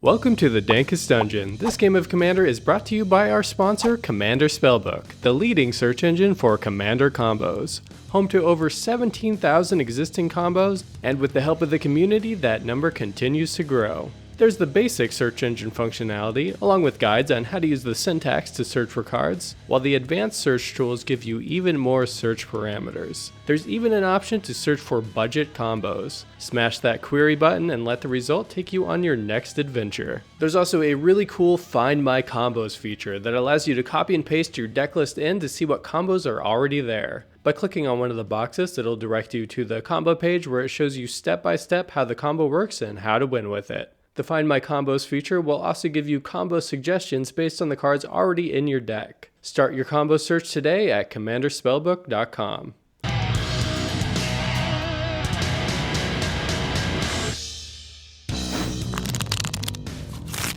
Welcome to the Dankest Dungeon. This game of Commander is brought to you by our sponsor, Commander Spellbook, the leading search engine for Commander combos. Home to over 17,000 existing combos, and with the help of the community, that number continues to grow. There's the basic search engine functionality, along with guides on how to use the syntax to search for cards, while the advanced search tools give you even more search parameters. There's even an option to search for budget combos. Smash that query button and let the result take you on your next adventure. There's also a really cool Find My Combos feature that allows you to copy and paste your deck list in to see what combos are already there. By clicking on one of the boxes, it'll direct you to the combo page where it shows you step by step how the combo works and how to win with it. The Find My Combos feature will also give you combo suggestions based on the cards already in your deck. Start your combo search today at commanderspellbook.com.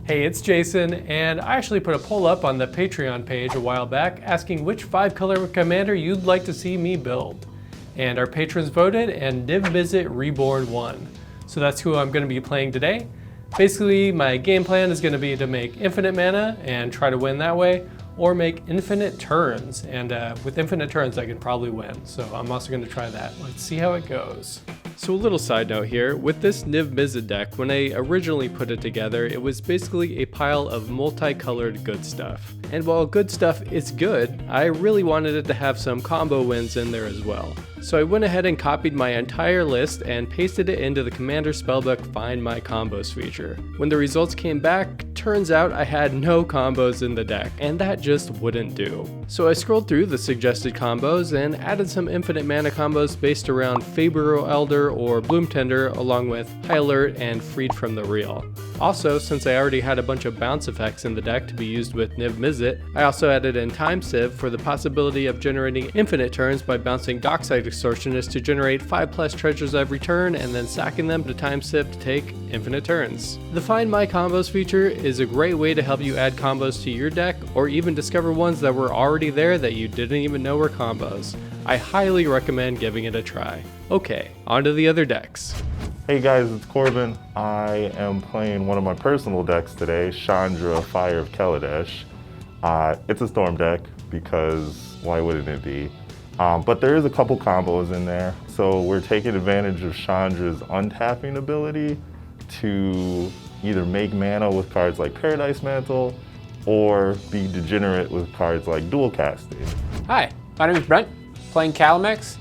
Hey, it's Jason, and I actually put a poll up on the Patreon page a while back asking which 5-color commander you'd like to see me build. And our patrons voted, and Niv-Mizzet Reborn won. So that's who I'm going to be playing today. Basically, my game plan is going to be to make infinite mana and try to win that way, or make infinite turns, and with infinite turns I can probably win, so I'm also going to try that. Let's see how it goes. So a little side note here, with this Niv-Mizzet deck, when I originally put it together, it was basically a pile of multicolored good stuff. And while good stuff is good, I really wanted it to have some combo wins in there as well. So I went ahead and copied my entire list and pasted it into the Commander Spellbook Find My Combos feature. When the results came back, turns out I had no combos in the deck, and that just wouldn't do. So I scrolled through the suggested combos and added some infinite mana combos based around Fabro Elder or Bloom Tender, along with High Alert and Freed from the Reel. Also, since I already had a bunch of bounce effects in the deck to be used with Niv-Mizzet, I also added in Time Sieve for the possibility of generating infinite turns by bouncing Dockside Extortionist to generate 5+ treasures every turn and then sacking them to Time Sieve to take infinite turns. The Find My Combos feature is a great way to help you add combos to your deck, or even discover ones that were already there that you didn't even know were combos. I highly recommend giving it a try. Okay, on to the other decks. Hey guys, it's Corbin. I am playing one of my personal decks today, Chandra, Fire of Kaladesh. It's a storm deck because why wouldn't it be? But there is a couple combos in there. So we're taking advantage of Chandra's untapping ability to either make mana with cards like Paradise Mantle or be degenerate with cards like Dual Casting. Hi, my name is Brent, playing Kalamax.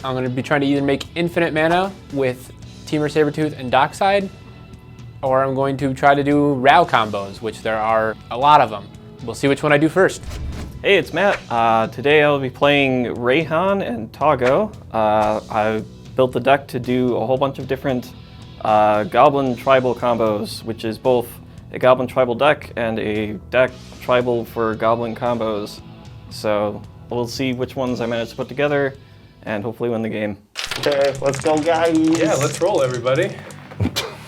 I'm going to be trying to either make infinite mana with Temur Sabertooth and Dockside, or I'm going to try to do Rao combos, which there are a lot of them. We'll see which one I do first. Hey, it's Matt. Today I'll be playing Reyhan and Toggo. I built the deck to do a whole bunch of different Goblin Tribal combos, which is both a Goblin Tribal deck and a deck Tribal for Goblin combos. So we'll see which ones I manage to put together and hopefully win the game. Okay, let's go guys. Yeah, let's roll everybody.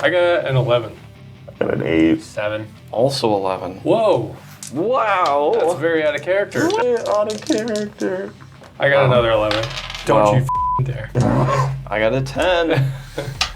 I got an 11. I got an 8. 7. Also 11. Whoa! Wow! That's very out of character. Way out of character. I got another 11. Don't Well, you dare. I got a 10.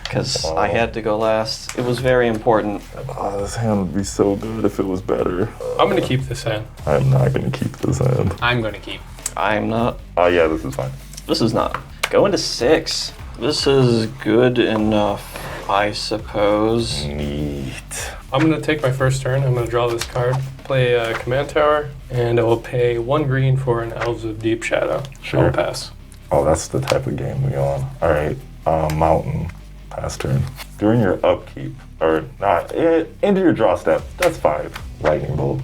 Because I had to go last. It was very important. Oh, this hand would be so good if it was better. I'm gonna keep this hand. I'm not gonna keep this hand. I'm going to keep. I'm not. Oh yeah, this is fine. This is not. Going to 6. This is good enough, I suppose. Neat. I'm gonna take my first turn. I'm gonna draw this card, play a command tower, and I will pay 1 green for an Elves of Deep Shadow. Sure. I'll pass. Oh, that's the type of game we on. All right, Mountain. Pass turn. During your upkeep, or not, into your draw step, that's 5. Lightning Bolt.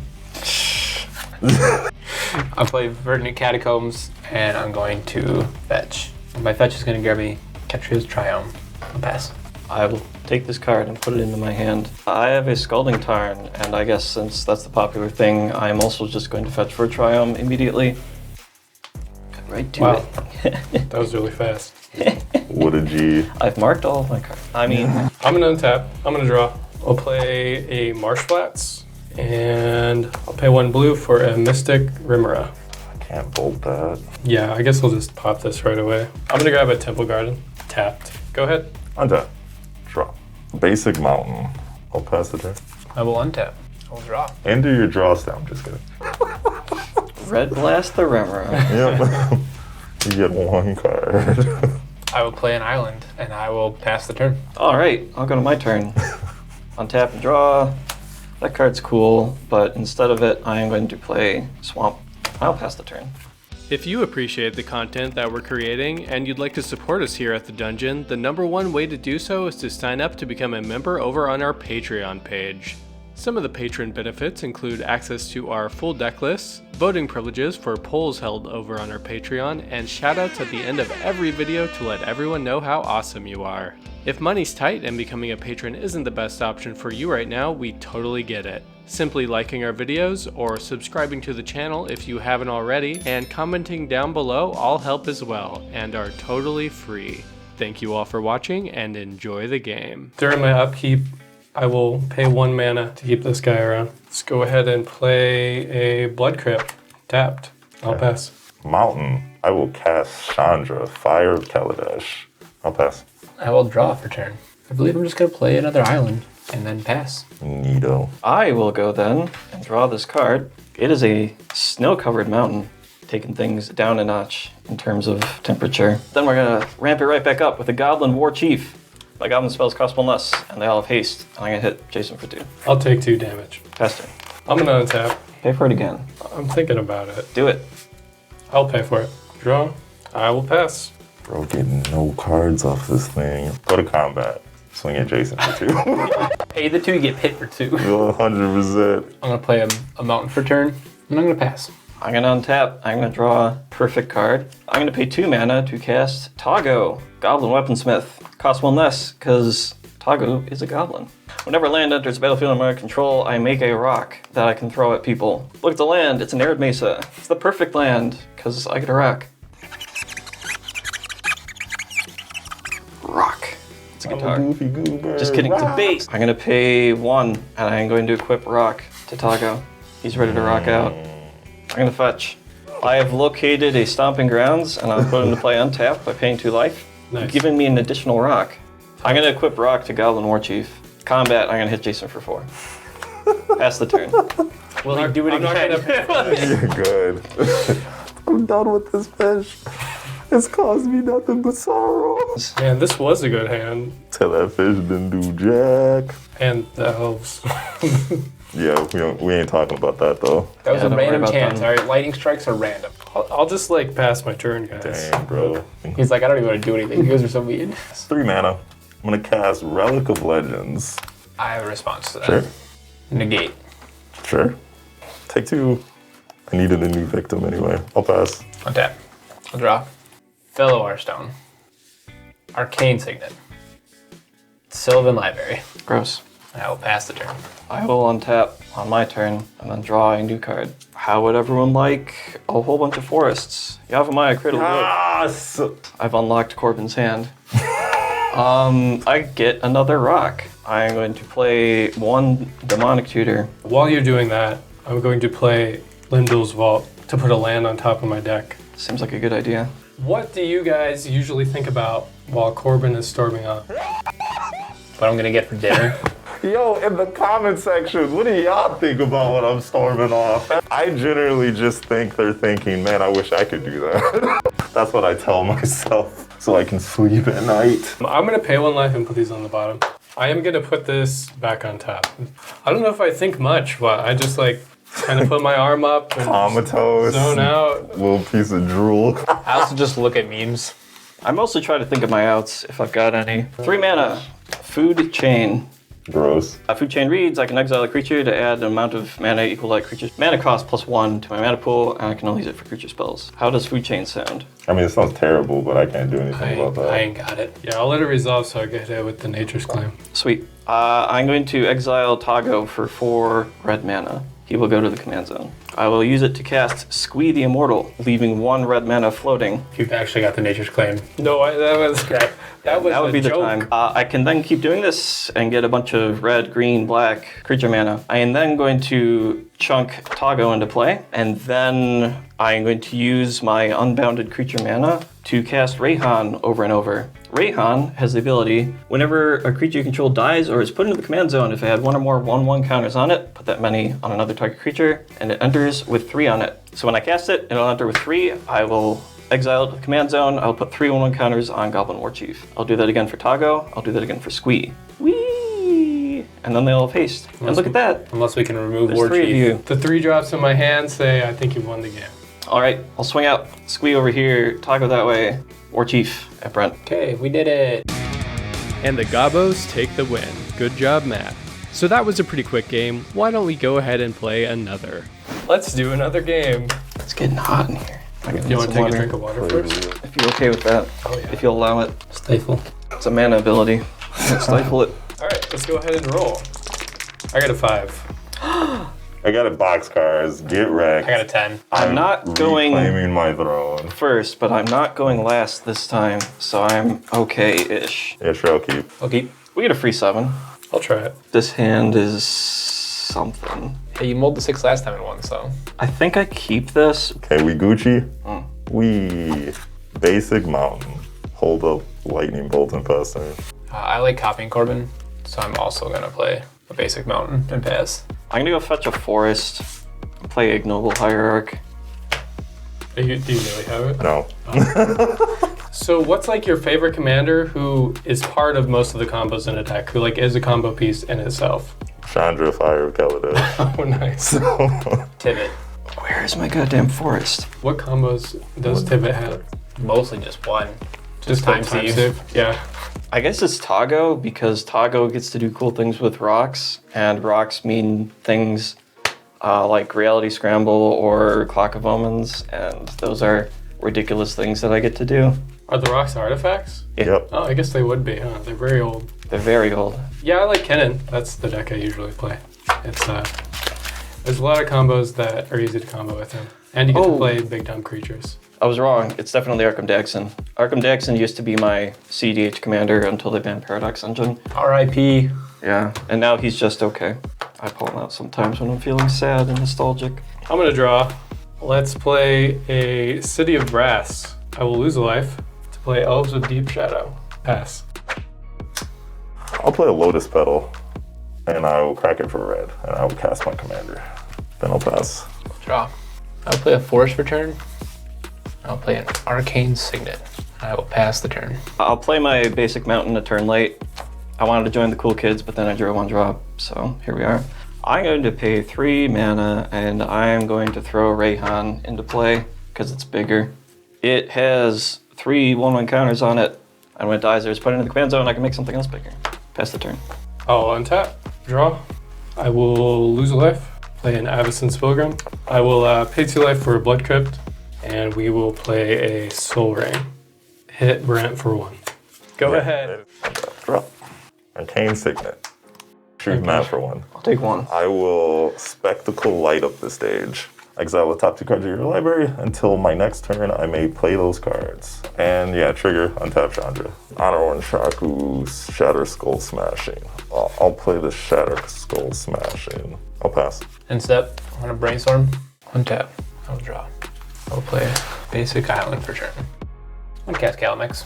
I'll play Verdant Catacombs, and I'm going to fetch. My fetch is going to grab me Ketria's Triumph. I'll pass. I will take this card and put it into my hand. I have a Scalding Tarn, and I guess since that's the popular thing, I'm also just going to fetch for Triumph immediately. Got right to it. That was really fast. What a G. I've marked all of my cards. I mean, I'm gonna untap. I'm gonna draw. I'll play a Marsh Flats, and I'll pay 1 blue for a Mystic Rimera. I can't bolt that. Yeah, I guess I'll just pop this right away. I'm gonna grab a Temple Garden. Tapped. Go ahead. Untap. Draw. Basic Mountain. I'll pass the turn. I will untap. I will draw. And do your draw step. I'm just kidding. Red Blast the Remora. Yep. You get one card. I will play an island, and I will pass the turn. All right, I'll go to my turn. Untap and draw. That card's cool, but instead of it, I am going to play Swamp. I'll pass the turn. If you appreciate the content that we're creating and you'd like to support us here at the dungeon, the #1 way to do so is to sign up to become a member over on our Patreon page. Some of the patron benefits include access to our full deck lists, voting privileges for polls held over on our Patreon, and shoutouts at the end of every video to let everyone know how awesome you are. If money's tight and becoming a patron isn't the best option for you right now, we totally get it. Simply liking our videos or subscribing to the channel if you haven't already, and commenting down below all help as well, and are totally free. Thank you all for watching and enjoy the game. During my upkeep, I will pay 1 mana to keep this guy around. Let's go ahead and play a Blood Crypt. Tapped. I'll pass. Mountain. I will cast Chandra, Fire of Kaladesh. I'll pass. I will draw for turn. I believe I'm just going to play another island and then pass. Neato. I will go then and draw this card. It is a snow-covered mountain, taking things down a notch in terms of temperature. Then we're going to ramp it right back up with a Goblin War Chief. My goblin spells cost 1 less, and they all have haste. And I'm gonna hit Jason for 2. I'll take 2 damage. Pass turn. I'm gonna untap. Pay for it again. I'm thinking about it. Do it. I'll pay for it. Draw. I will pass. Bro, getting no cards off this thing. Go to combat. Swing at Jason for 2. Pay the 2, you get hit for 2. 100%. I'm gonna play a mountain for turn, and I'm gonna pass. I'm gonna untap. I'm gonna draw a perfect card. I'm gonna pay 2 mana to cast Toggo, Goblin Weaponsmith. Costs 1 less, because Toggo is a goblin. Whenever land enters the battlefield under my control, I make a rock that I can throw at people. Look at the land, it's an arid mesa. It's the perfect land, because I get a rock. Rock. It's a guitar. Goofy goober. Just kidding, it's a bass. I'm gonna pay 1, and I'm going to equip rock to Toggo. He's ready to rock out. I'm gonna fetch. I have located a Stomping Grounds, and I'll put him to play untapped by paying 2 life. Nice. Giving me an additional rock. I'm gonna equip rock to Goblin War Chief. Combat, I'm gonna hit Jason for 4. Pass the turn. Will he do it again? You're good. I'm done with this fish. It's caused me nothing but sorrow. Man, this was a good hand. Till that fish didn't do jack. And the elves. Yeah, we ain't talking about that though. That was Yeah, a don't worry random about chance, them. alright? Lightning strikes are random. I'll just like pass my turn, guys. Dang, bro. He's like, I don't even want to do anything. You guys are so mean. 3 mana. I'm gonna cast Relic of Legends. I have a response to that. Sure. Negate. Sure. Take 2. I needed a new victim anyway. I'll pass. Untap. I'll draw. Fellow Arstone. Arcane Signet. Sylvan Library. Gross. I will pass the turn. I will untap on my turn and then draw a new card. How would everyone like a whole bunch of forests? Yavimaya Cradle Wood. So I've unlocked Corbin's hand. I get another rock. I'm going to play 1 Demonic Tutor. While you're doing that, I'm going to play Lindell's Vault to put a land on top of my deck. Seems like a good idea. What do you guys usually think about while Corbin is storming off? What I'm gonna get for dinner. Yo, in the comment section, what do y'all think about when I'm storming off? I generally just think they're thinking, man, I wish I could do that. That's what I tell myself so I can sleep at night. I'm gonna pay 1 life and put these on the bottom. I am gonna put this back on top. I don't know if I think much, but I just like kind of put my arm up and Comatose. zone out. Little piece of drool. I also just look at memes. I mostly try to think of my outs if I've got any. 3 mana. Food Chain. Gross. Food Chain reads, I can exile a creature to add an amount of mana equal to that creature's mana cost +1 to my mana pool, and I can only use it for creature spells. How does Food Chain sound? I mean, it sounds terrible, but I can't do anything about that. I ain't got it. Yeah, I'll let it resolve so I get hit with the Nature's Claim. Sweet. I'm going to exile Toggo for 4 red mana. He will go to the command zone. I will use it to cast Squee the Immortal, leaving 1 red mana floating. You've actually got the Nature's Claim. No, that would be the the time. I can then keep doing this and get a bunch of red, green, black creature mana. I am then going to chunk Toggo into play, and then I am going to use my unbounded creature mana to cast Reyhan over and over. Reyhan has the ability, whenever a creature you control dies or is put into the command zone, if it had 1 or more 1/1 counters on it, put that many on another target creature, and it enters with 3 on it. So when I cast it, it'll enter with 3. I will exile it to the command zone. I'll put 3 1/1 counters on Goblin Warchief. I'll do that again for Toggo. I'll do that again for Squee. Whee! And then they'll have haste. And look at that. Unless we can remove There's 3 of Warchief. you. The 3 drops in my hand say I think you've won the game. All right, I'll swing out. Squee over here. Toggo that way. Warchief at Brent. Okay, we did it. And the Gobos take the win. Good job, Matt. So that was a pretty quick game. Why don't we go ahead and play another? Let's do another game. It's getting hot in here. You want to take a drink of water first? If you're okay with that. Oh, yeah. If you'll allow it. Stifle. It's a mana ability. Stifle it. All right, let's go ahead and roll. I got a 5. I got a boxcars. Get wrecked. I got a 10. I'm not going reclaiming my throne. first, but I'm not going last this time, so I'm okay-ish. Yeah, sure, I'll keep. I'll keep. We get a free 7. I'll try it. This hand is something. Hey, you mulled the 6 last time and won, so. I think I keep this. Okay, we Gucci. We basic mountain. Hold up lightning bolt and faster. I like copying Corbin, so I'm also going to play a basic mountain and pass. I'm gonna go fetch a forest, play Ignoble Hierarch. Do you really have it? No. So what's like your favorite commander who is part of most of the combos in a deck, who like is a combo piece in itself? Chandra, Fire of Kaladesh. Oh, nice. Tivit. Where is my goddamn forest? What combos does Tivit have? Mostly just one. Just time like save. Yeah. I guess it's Toggo, because Toggo gets to do cool things with rocks, and rocks mean things like Reality Scramble or Clock of Omens, and those are ridiculous things that I get to do. Are the rocks artifacts? Yep. Oh, I guess they would be, huh? They're very old. They're very old. Yeah, I like Kennen. That's the deck I usually play. It's there's a lot of combos that are easy to combo with him. And you get to play big dumb creatures. I was wrong. It's definitely Arkham Daxon. Arkham Daxon used to be my CDH commander until they banned Paradox Engine. R.I.P. Yeah, and now he's just okay. I pull him out sometimes when I'm feeling sad and nostalgic. I'm gonna draw. Let's play a City of Brass. I will lose a life to play Elves with Deep Shadow. Pass. I'll play a Lotus Petal, and I will crack it for red, and I will cast my commander. Then I'll pass. Draw. I'll play a Forest for turn. I'll play an Arcane Signet. I will pass the turn. I'll play my basic mountain a turn late. I wanted to join the cool kids, but then I drew 1 drop, so here we are. I'm going to pay 3 mana, and I'm going to throw Reyhan into play, because it's bigger. It has 3 1/1 counters on it, and when it dies, there's put it in the command zone, I can make something else bigger. Pass the turn. I'll untap, draw. I will lose a life, play an Avacyn's Pilgrim. I will pay 2 life for a Blood Crypt, and we will play a Soul Ring. Hit Brent for 1. Go ahead. Drop. Arcane Signet. Shoot Matt for 1. I'll take 1. I will Spectacle Light up the stage. Exile the top 2 cards of your library. Until my next turn, I may play those cards. And yeah, trigger, untap Chandra. Honor One Shaku, Shatter Skull Smashing. I'll play the Shatter Skull Smashing. I'll pass. End step. I'm gonna brainstorm. Untap. I'll draw. I'll play basic island for turn. I'm gonna cast Kalamax.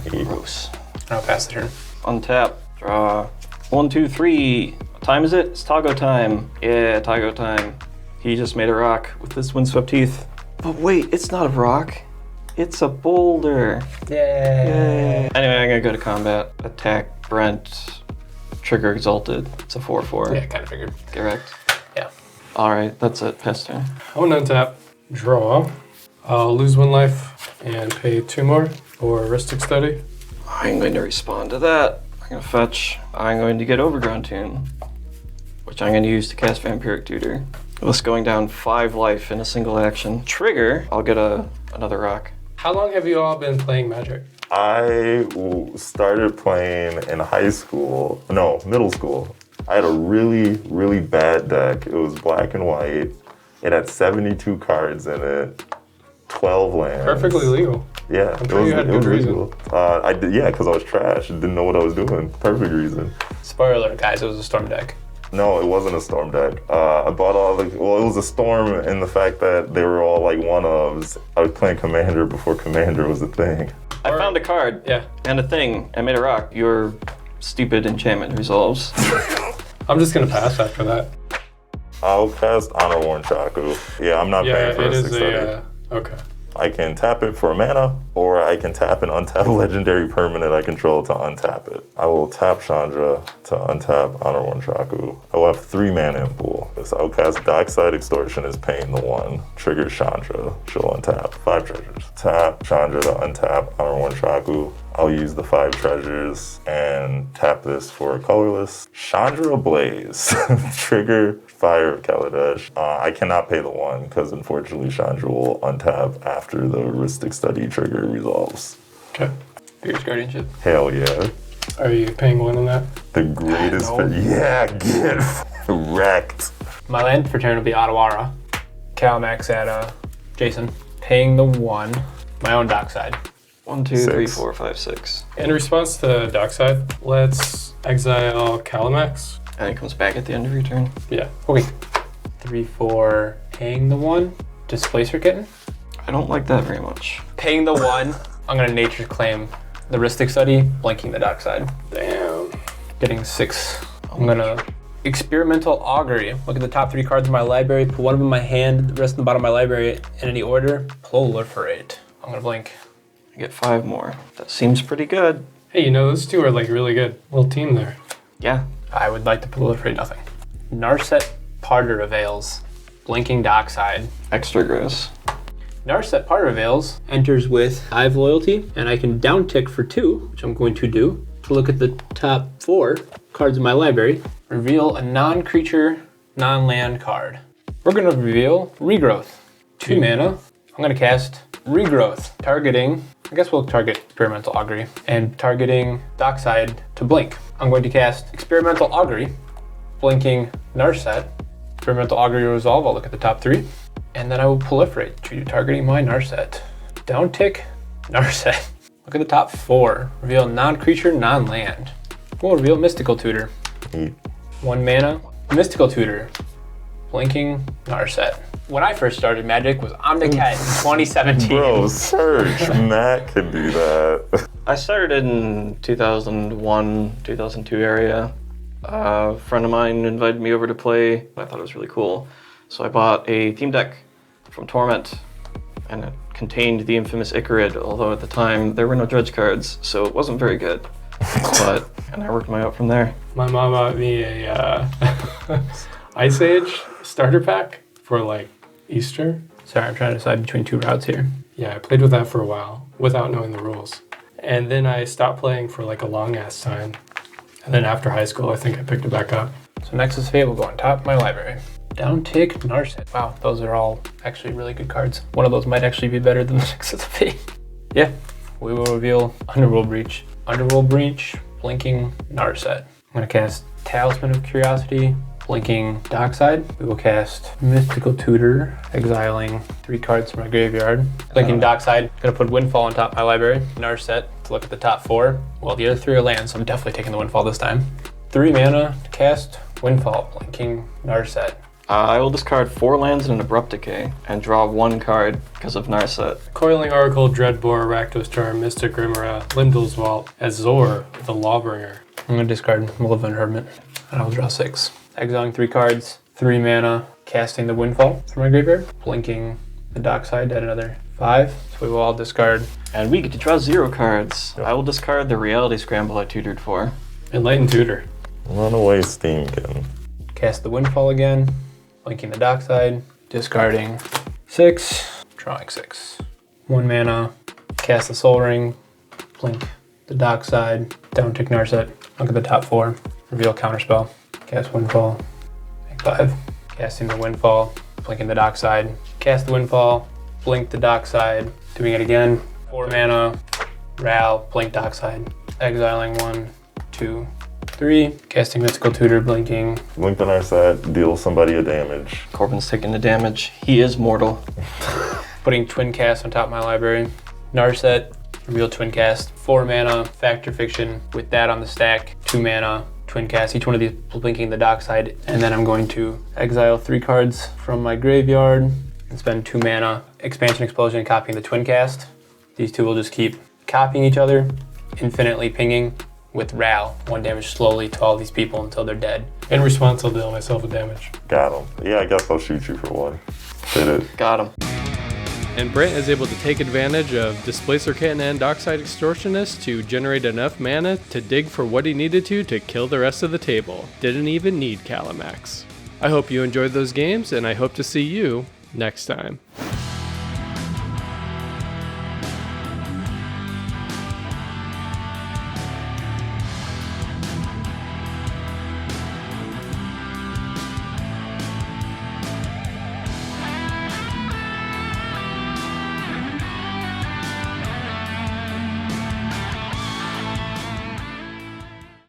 Gross. I'll pass the turn. Untap. Draw. 1, 2, 3. What time is it? It's Toggo time. Yeah, Toggo time. He just made a rock with his windswept teeth. But wait, it's not a rock. It's a boulder. Yay! Anyway, I'm gonna go to combat. Attack Brent. Trigger Exalted. It's a 4/4. Yeah, kind of figured. Get wrecked. Yeah. Alright, that's it. Pass turn. I'm gonna untap, draw. I'll lose 1 life and pay 2 more for Ristic Study. I'm going to respond to that. I'm going to fetch. I'm going to get Overgrown Tomb, which I'm going to use to cast Vampiric Tutor. Thus going down 5 life in a single action. Trigger, I'll get another rock. How long have you all been playing Magic? I started playing in middle school. I had a really, really bad deck. It was black and white. It had 72 cards in it, 12 lands. Perfectly legal. Yeah, I'm sure you had good reason. legal. Yeah, because I was trash and didn't know what I was doing. Perfect reason. Spoiler alert, guys, it was a storm deck. No, it wasn't a storm deck. I bought all the, well, it was a storm in the fact that they were all like one-ofs. I was playing Commander before Commander was a thing. I found a card. Yeah. And a thing. I made a rock. Your stupid enchantment resolves. I'm just gonna pass after that. I'll cast Honor Worn Chaku. Yeah, I'm not paying for it a is 6-7. okay. I can tap it for a mana, or I can tap an untapped legendary permanent I control to untap it. I will tap Chandra to untap Honor Worn Chaku. I will have 3 mana in pool. So I'll cast Dockside Extortion as paying the 1. Trigger Chandra. She'll untap 5 treasures. Tap Chandra to untap Honor Worn Chaku. I'll use the 5 treasures and tap this for a colorless. Chandra Blaze. Trigger Fire of Kaladesh. I cannot pay the 1 because unfortunately Chandra will untap after the Heuristic Study trigger resolves. Okay. Fierce Guardianship. Hell yeah. Are you paying 1 on that? The greatest. No. Yeah, get wrecked. My land for turn will be Ottawara. Kalamax at Jason. Paying the 1. My own dockside. 1, 2, 3, 6. 4, 5, 6. In response to Dockside, let's exile Kalamax. And it comes back at the end of your turn. Yeah. Okay. 3, 4. Paying the 1. Displacer Kitten. I don't like that very much. Paying the 1. I'm gonna Nature Claim the Heuristic Study, blanking the dockside. Damn. Getting 6. I'm gonna Experimental Augury. Look at the top 3 cards in my library, put one of them in my hand, the rest in the bottom of my library in any order. Proliferate. I'm gonna blink. I get 5 more. That seems pretty good. Hey, you know, those 2 are like really good. Little team there. Yeah. I would like to proliferate nothing. Narset Parter Avails. Blinking Dockside. Extra gross. Narset Parter Avails enters with 5 loyalty, and I can downtick for 2, which I'm going to do, to look at the top 4 cards in my library. Reveal a non-creature, non-land card. We're gonna reveal Regrowth. 2 mana. I'm gonna cast Regrowth, targeting, I guess we'll target Experimental Augury, and targeting Dockside to blink. I'm going to cast Experimental Augury, blinking Narset. Experimental Augury Resolve, I'll look at the top 3, and then I will proliferate to targeting my Narset. Downtick, Narset. Look at the top 4. Reveal non-creature, non-land. We'll reveal Mystical Tutor. Eat. 1 mana, Mystical Tutor, blinking Narset. When I first started Magic was Omnicat in 2017. Bro, Serge, Matt can do that. I started in 2001, 2002 area. A friend of mine invited me over to play. I thought it was really cool. So I bought a team deck from Torment, and it contained the infamous Icarid, although at the time there were no dredge cards, so it wasn't very good. And I worked my way up from there. My mom bought me a Ice Age starter pack for like Easter. Sorry, I'm trying to decide between 2 routes here. Yeah, I played with that for a while without knowing the rules. And then I stopped playing for like a long ass time. And then after high school, I think I picked it back up. So Nexus Fate will go on top of my library. Downtick Narset. Wow, those are all actually really good cards. One of those might actually be better than the Nexus Fate. Yeah, we will reveal Underworld Breach. Underworld Breach, blinking Narset. I'm gonna cast Talisman of Curiosity, blinking Dockside. We will cast Mystical Tutor, exiling 3 cards from my graveyard. Blinking Dockside, gonna put Windfall on top of my library. Narset to look at the top 4. Well, the other 3 are lands, so I'm definitely taking the Windfall this time. 3 mana to cast Windfall, blinking Narset. I will discard 4 lands and an Abrupt Decay, and draw 1 card because of Narset. Coiling Oracle, Dreadbore, Rakdos Charm, Mystic Rimera, Lindell's Vault, Azor, the Lawbringer. I'm gonna discard Malevolent Hermit, and I will draw 6. Exiling 3 cards, 3 mana, casting the Windfall from my graveyard, blinking the Dockside at another 5. So we will all discard. And we get to draw 0 cards. I will discard the Reality Scramble I tutored for. Enlightened Tutor. Runaway Steamkin. Cast the Windfall again, blinking the Dockside, discarding 6, drawing 6. 1 mana, cast the Soul Ring, blink the Dockside, downtick Narset, look at the top 4, reveal Counterspell, cast Windfall, make 5. Casting the Windfall, blinking the Dockside, cast the Windfall, blink the Dockside, doing it again, 4 mana, Ral, blink Dockside, exiling 1, 2, 3. Casting Mystical Tutor, blinking. Blink the Narset, deal somebody a damage. Corbin's taking the damage. He is mortal. Putting Twin Cast on top of my library. Narset, real Twin Cast, 4 mana, Factor Fiction with that on the stack, 2 mana, Twin Cast, each one of these blinking the dockside, and then I'm going to exile 3 cards from my graveyard and spend 2 mana, Expansion Explosion, and copying the Twin Cast. These two will just keep copying each other, infinitely pinging with Ral, 1 damage slowly to all these people until they're dead. In response, I'll deal myself with damage. Got him. Yeah, I guess I'll shoot you for 1. Did it. Got him. And Brent is able to take advantage of Displacer Kitten and Dockside Extortionist to generate enough mana to dig for what he needed to kill the rest of the table. Didn't even need Kalamax. I hope you enjoyed those games, and I hope to see you next time.